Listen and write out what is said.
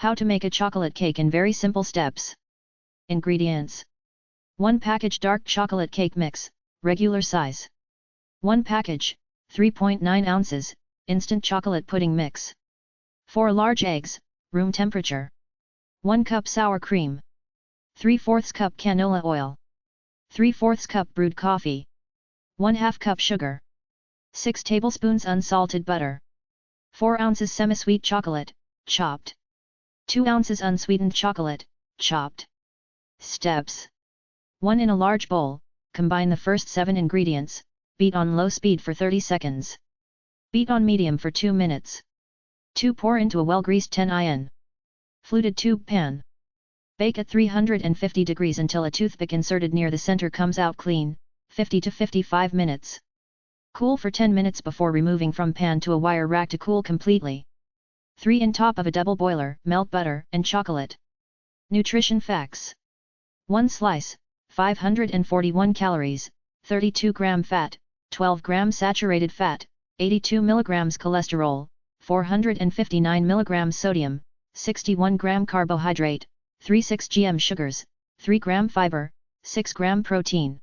How to make a chocolate cake in very simple steps. Ingredients. 1 package dark chocolate cake mix, regular size. 1 package, 3.9 ounces, instant chocolate pudding mix. 4 large eggs, room temperature. 1 cup sour cream. 3/4 cup canola oil. 3/4 cup brewed coffee. 1/2 cup sugar. 6 tablespoons unsalted butter. 4 ounces semisweet chocolate, chopped. 2 ounces unsweetened chocolate, chopped. Steps. 1. In a large bowl, combine the first 7 ingredients, beat on low speed for 30 seconds. Beat on medium for 2 minutes. 2. Pour into a well-greased 10 fluted tube pan. Bake at 350 degrees until a toothpick inserted near the center comes out clean, 50 to 55 minutes. Cool for 10 minutes before removing from pan to a wire rack to cool completely. 3. In top of a double boiler, melt butter and chocolate. Nutrition facts. 1 slice, 541 calories, 32 gram fat, 12 gram saturated fat, 82 milligrams cholesterol, 459 milligrams sodium, 61 gram carbohydrate, 36 gm sugars, 3 gram fiber, 6 gram protein.